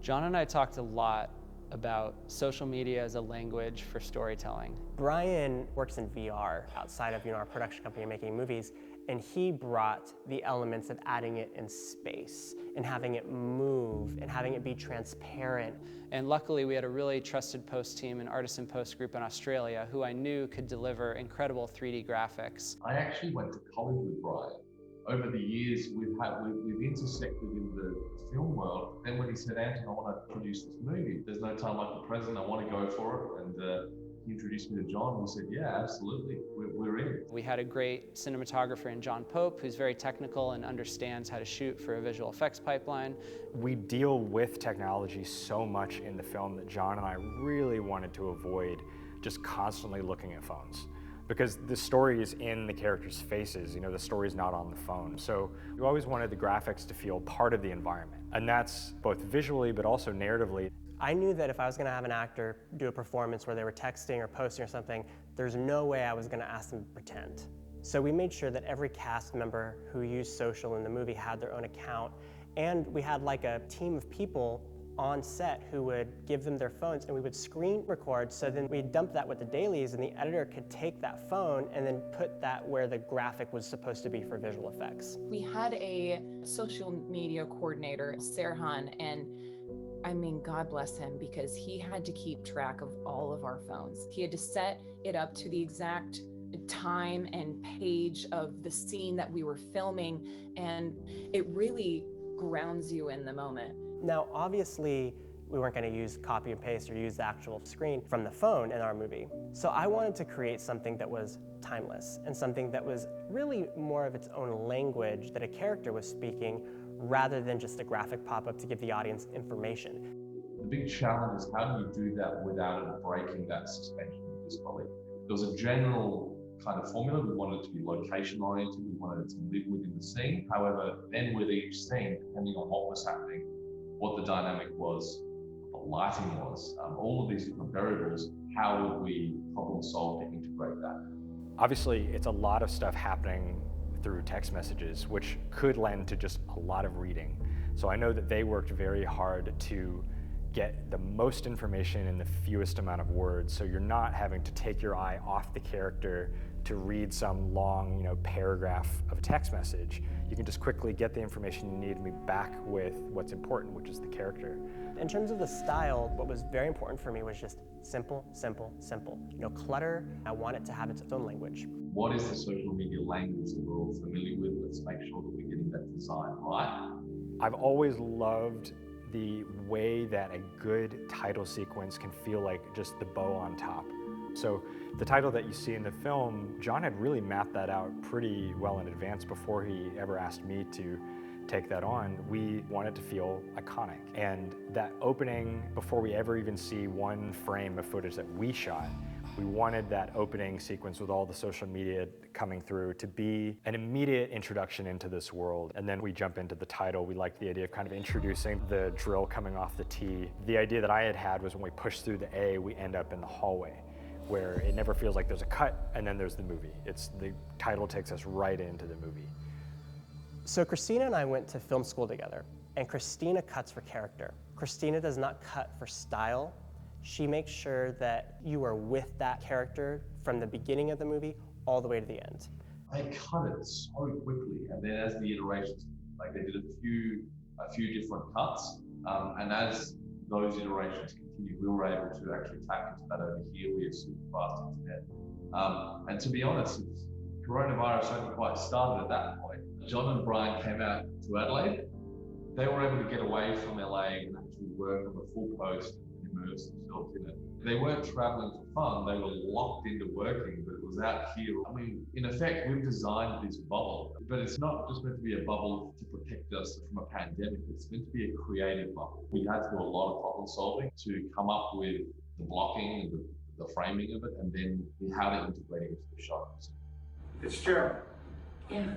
John and I talked a lot about social media as a language for storytelling. Brian works in VR outside of our production company making movies, and he brought the elements of adding it in space and having it move and having it be transparent. And luckily we had a really trusted post team, an artisan post group in Australia, who I knew could deliver incredible 3D graphics. I actually went to college with Brian. Over the years, we've intersected in the film world. Then when he said, Anton, I want to produce this movie, there's no time like the present, I want to go for it. And he introduced me to John and said, yeah, absolutely, we're in. We had a great cinematographer in John Pope, who's very technical and understands how to shoot for a visual effects pipeline. We deal with technology so much in the film that John and I really wanted to avoid just constantly looking at phones. Because the story is in the characters' faces, the story is not on the phone. So we always wanted the graphics to feel part of the environment. And that's both visually, but also narratively. I knew that if I was gonna have an actor do a performance where they were texting or posting or something, there's no way I was gonna ask them to pretend. So we made sure that every cast member who used social in the movie had their own account. And we had like a team of people on set who would give them their phones, and we would screen record, so then we'd dump that with the dailies and the editor could take that phone and then put that where the graphic was supposed to be for visual effects. We had a social media coordinator, Serhan, and I mean, God bless him, because he had to keep track of all of our phones. He had to set it up to the exact time and page of the scene that we were filming, and it really grounds you in the moment. Now, obviously, we weren't going to use copy and paste or use the actual screen from the phone in our movie. So I wanted to create something that was timeless and something that was really more of its own language that a character was speaking rather than just a graphic pop-up to give the audience information. The big challenge is how do you do that without it breaking that suspension of disbelief? There was a general kind of formula. We wanted it to be location oriented. We wanted it to live within the scene. However, then with each scene, depending on what was happening, what the dynamic was, what the lighting was, all of these different variables, how would we problem solve to integrate that? Obviously, it's a lot of stuff happening through text messages, which could lend to just a lot of reading. So I know that they worked very hard to get the most information in the fewest amount of words, so you're not having to take your eye off the character to read some long, paragraph of a text message. You can just quickly get the information you need and be back with what's important, which is the character. In terms of the style, what was very important for me was just simple, simple, simple. No clutter. I want it to have its own language. What is the social media language that we're all familiar with? Let's make sure that we're getting that design right. I've always loved the way that a good title sequence can feel like just the bow on top. So the title that you see in the film, John had really mapped that out pretty well in advance before he ever asked me to take that on. We wanted to feel iconic. And that opening, before we ever even see one frame of footage that we shot, we wanted that opening sequence with all the social media coming through to be an immediate introduction into this world. And then we jump into the title. We liked the idea of kind of introducing the drill coming off the T. The idea that I had was when we push through the A, we end up in the hallway, where it never feels like there's a cut and then there's the movie. The title takes us right into the movie. So Christina and I went to film school together, and Christina cuts for character. Christina does not cut for style. She makes sure that you are with that character from the beginning of the movie all the way to the end. They cut it so quickly, and then as the iterations, like they did a few different cuts, and as those iterations continued, we were able to actually tap into that over here. We have super fast internet, and to be honest, coronavirus hadn't quite started at that point. John and Brian came out to Adelaide. They were able to get away from LA and actually work on the full post and immerse themselves in it. They weren't traveling for fun, they were locked into working, but it was out here. I mean, in effect, we've designed this bubble, but it's not just meant to be a bubble to protect us from a pandemic, it's meant to be a creative bubble. We had to do a lot of problem solving to come up with the blocking and the framing of it, and then how to integrate it into the shot. It's true. Yeah.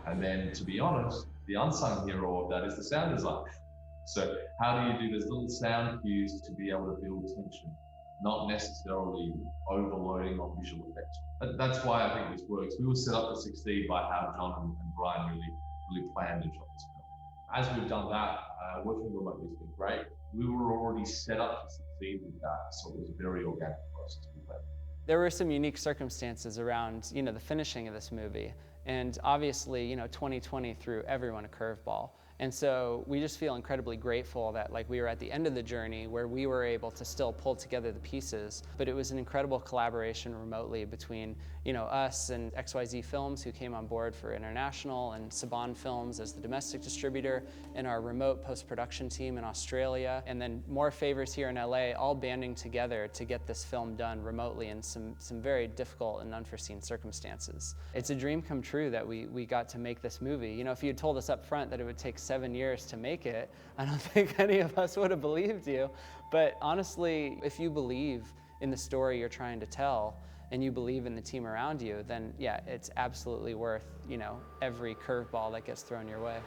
And then, to be honest, the unsung hero of that is the sound design. So how do you do those little sound cues to be able to build tension, not necessarily overloading on visual effects? That's why I think this works. We were set up to succeed by how John and Brian really planned and shot this film. As we've done that, working remotely has been great. we were already set up to succeed with that, so it was a very organic process. There were some unique circumstances around, the finishing of this movie. And obviously, 2020 threw everyone a curveball. And so we just feel incredibly grateful that we were at the end of the journey where we were able to still pull together the pieces. But it was an incredible collaboration remotely between, us and XYZ Films, who came on board for international, and Saban Films as the domestic distributor, and our remote post-production team in Australia, and then more favors here in LA, all banding together to get this film done remotely in some very difficult and unforeseen circumstances. It's a dream come true that we got to make this movie. If you had told us up front that it would take 7 years to make it, I don't think any of us would have believed you. But honestly, if you believe in the story you're trying to tell, and you believe in the team around you, then yeah, it's absolutely worth, every curveball that gets thrown your way.